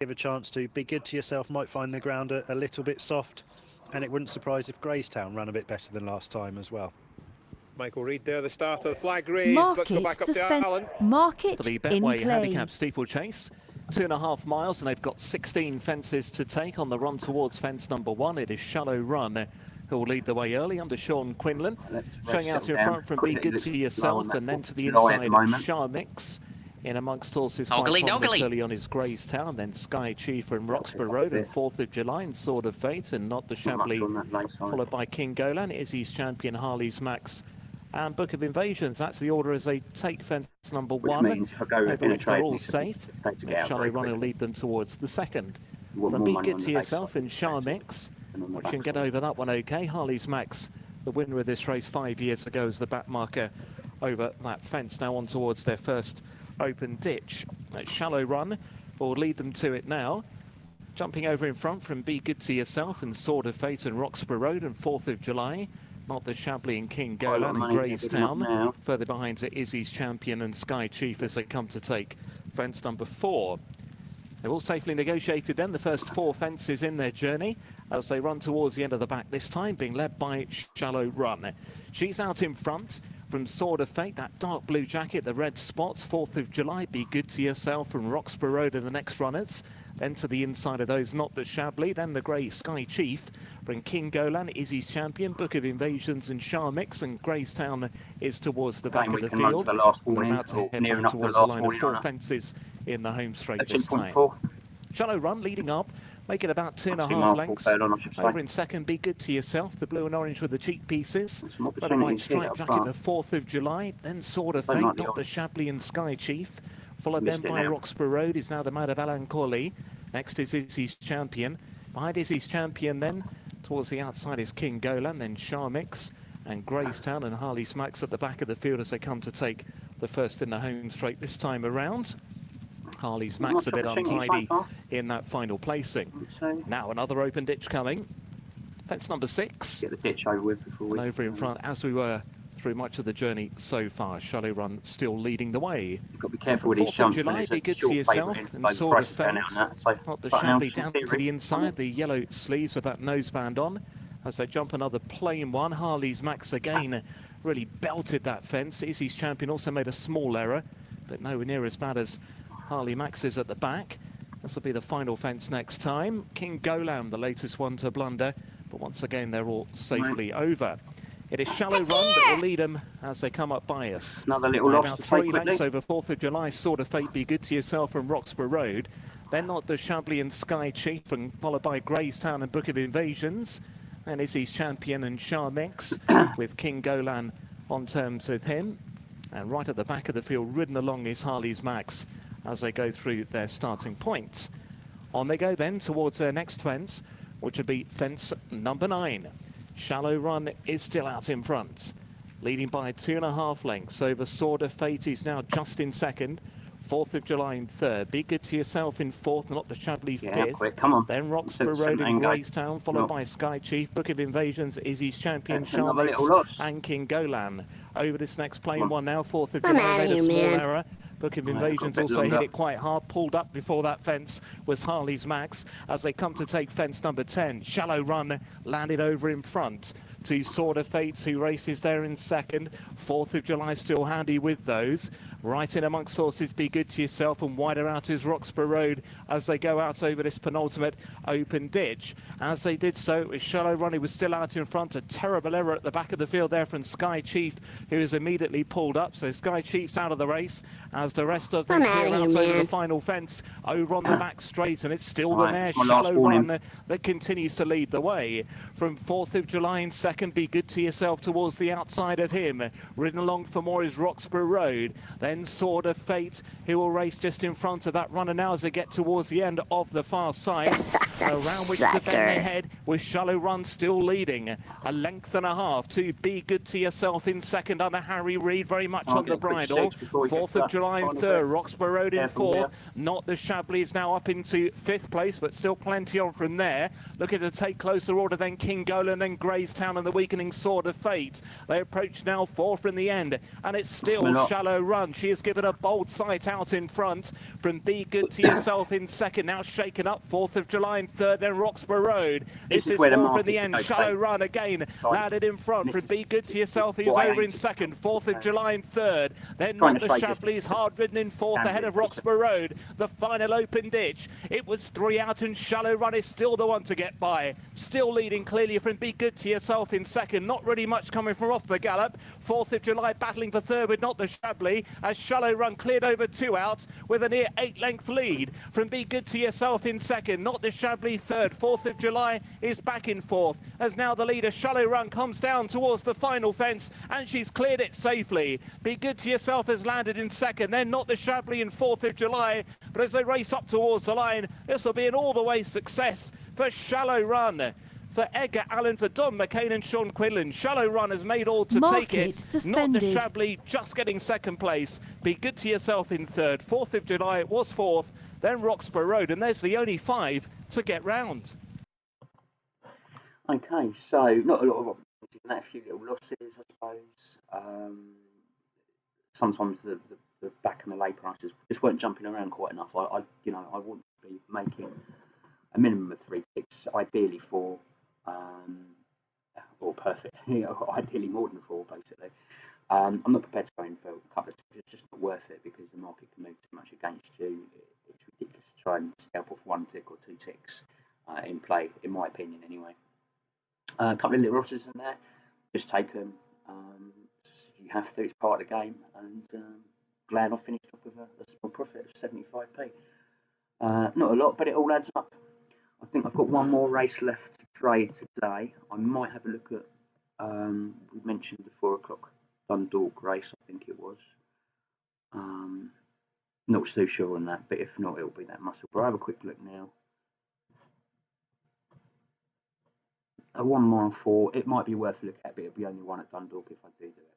give a chance to. Be Good to Yourself might find the ground a little bit soft, and it wouldn't surprise if Graystown ran a bit better than last time as well. Michael Reid there, the start of the flag raised. Let's go back up to Alan. Market for the in Betway play. handicap steeplechase. 2.5 miles, and they've got 16 fences to take on the run towards fence number 1. It is Shallow Run who will lead the way early under Sean Quinlan. Showing out in front from Be Good to Yourself, and then to the inside Shah Mix. In amongst horses quite early on is Graystown, then Sky Chief and Roxburgh Road, and 4th of July and Sword of Fate, and Not the Chablis, followed by King Golan, Izzy's Champion, Harley's Max, and Book of Invasions. That's the order as they take fence number 1. Means if I go over which they're all it's safe. Shallow Run will lead them towards the 2nd. From Be Good to Yourself in Shah Mix, which you can get over that one okay. Harley's Max, the winner of this race 5 years ago, is the back marker over that fence. Now on towards their first open ditch. Shallow Run will lead them to it now. Jumping over in front from Be Good to Yourself and Sword of Fate and Roxburgh Road and 4th of July. Not the Chablis and King Golan and Graystown. Further behind are Izzy's Champion and Sky Chief as they come to take fence number 4. They've all safely negotiated then the first 4 fences in their journey as they run towards the end of the back, this time being led by Shallow Run. She's out in front from Sword of Fate, that dark blue jacket, the red spots. 4th of July, Be Good to Yourself from Roxburgh Road are the next runners. Then to the inside of those, Not the Chablis, then the grey Sky Chief from King Golan, Izzy's Champion, Book of Invasions and Shah Mix, and Graystown is towards the back of the field. We're about to head back towards the line of 4 fences in the home straight this time. Shallow Run leading up, making about 2.5 lengths. Over in second, Be Good to Yourself, the blue and orange with the cheek pieces. Red and white striped jacket for 4th of July. Then Sword of Fate, Not the Chablis and Sky Chief. Followed then by Roxburgh Road is now the man of Alan Corley. Next is Izzy's Champion. Behind Izzy's Champion then, towards the outside is King Golan, then Shah Mix and Graystown and Harley's Max at the back of the field as they come to take the first in the home straight this time around. Harley's Max a bit untidy in that final placing. Now another open ditch coming. Fence number 6. Get the ditch over with before we... And over in front, as we were through much of the journey so far. Shallow Run still leading the way. You've got to be careful with these jumps. July, Be Good to Yourself and Sword of Fate. Not the Chablis down to the inside, the yellow sleeves with that noseband on. As they jump another plain one, Harley's Max again really belted that fence. Izzy's Champion also made a small error, but nowhere near as bad as Harley Max is at the back. This will be the final fence next time. King Golan, the latest one to blunder, but once again they're all safely over. It is Shallow Run that will lead them as they come up by us. Another little loss. About 3 lengths over 4th of July, Sword of Fate, Be Good to Yourself from Roxburgh Road. Then Not the Chablis and Sky Chief, and followed by Graystown and Book of Invasions. And Izzy's Champion and Shah Mix with King Golan on terms with him. And right at the back of the field, ridden along is Harley's Max as they go through their starting point. On they go then towards their next fence, which would be fence number 9. Shallow Run is still out in front, leading by 2.5 lengths over Sword of Fate. He's now just in second. 4th of July in third. Be Good to Yourself in 4th, Not the Chablis 5th. Quick, come on. Then Roxburgh Road in Graystown, followed by Sky Chief, Book of Invasions, Izzy's Champion, Shah Mix and King Golan. Over this next plain one now, 4th of July, made a small error. Book of Invasions also hit it quite hard, pulled up before that fence was Harley's Max as they come to take fence number 10. Shallow Run landed over in front to Sword of Fate, who races there in second. 4th of July still handy with those. Right in amongst horses, Be Good to Yourself, and wider out is Roxburgh Road as they go out over this penultimate open ditch. As they did so, it was Shallow Run who was still out in front. A terrible error at the back of the field there from Sky Chief, who is immediately pulled up. So Sky Chief's out of the race as the rest of them clear out over the final fence over on the back straight, and it's still the mare Shallow Run that continues to lead the way. From 4th of July in second, Be Good to Yourself towards the outside of him. Ridden along for more is Roxburgh Road. Then Sword of Fate, who will race just in front of that runner now as they get towards the end of the far side. Around which to bend their head with Shallow Run still leading. 1.5 lengths to Be Good to Yourself in second under Harry Reid, very much on the bridle. 4th of July in third, Roxburgh Road in 4th. Not the Chablis is now up into 5th place, but still plenty on from there. Looking to take closer order then King Golan, then Graystown and the weakening sword of fate. They approach now 4th in the end, and it's still Smell up. Shallow Run. She has given a bold sight out in front from Be Good to Yourself in second, now shaken up 4th of July in third, then Roxburgh Road. This This is is where the 4th in the market's end. okay. Shallow Run again, Sorry. landed in front This from is Be Good to Yourself, who's what I over aim in to second, do. 4th of July in third, then Trying Not to the straight Chablis, distance. hard ridden in fourth ahead of Roxburgh Road. The final open ditch. It was 3 out, and Shallow Run is still the one to get by. Still leading clearly from Be Good to Yourself in second. Not really much coming from off the gallop. 4th of July battling for third with Not the Chablis, as Shallow Run cleared over 2 out with a near 8-length lead from Be Good to Yourself in second. Not the Chablis third. 4th of July is back in fourth, as now the leader Shallow Run comes down towards the final fence, and she's cleared it safely. Be Good to Yourself has landed in second, then Not the Chablis in 4th of July. But as they race up towards the line, this will be an all-the-way success for Shallow Run. For Edgar Allen, for Don McCain and Sean Quinlan. Shallow Run has made all to take it. Not the Chablis just getting second place. Be Good to Yourself in third. 4th of July it was fourth, then Roxburgh Road, and there's the only 5 to get round. Okay, so not a lot of opportunities, a few little losses, I suppose. Sometimes the back and the lay prices just weren't jumping around quite enough. I want to be making a minimum of 3 ticks, ideally 4, or perfect, ideally more than 4, basically. I'm not prepared to go in for a couple of ticks. It's just not worth it because the market can move too much against you. It's ridiculous to try and scalp off 1 tick or 2 ticks in play, in my opinion, anyway. A couple of little losses in there, just take them. You have to, it's part of the game. And glad I finished up with a small profit of 75p. Not a lot, but it all adds up. I think I've got one more race left to trade today. I might have a look at, we mentioned the 4 o'clock Dundalk race, I think it was. Not too sure on that, but if not, it'll be that Muscle. But I'll have a quick look now. A 1 mile 4, it might be worth a look at, but it'll be only one at Dundalk if I do it.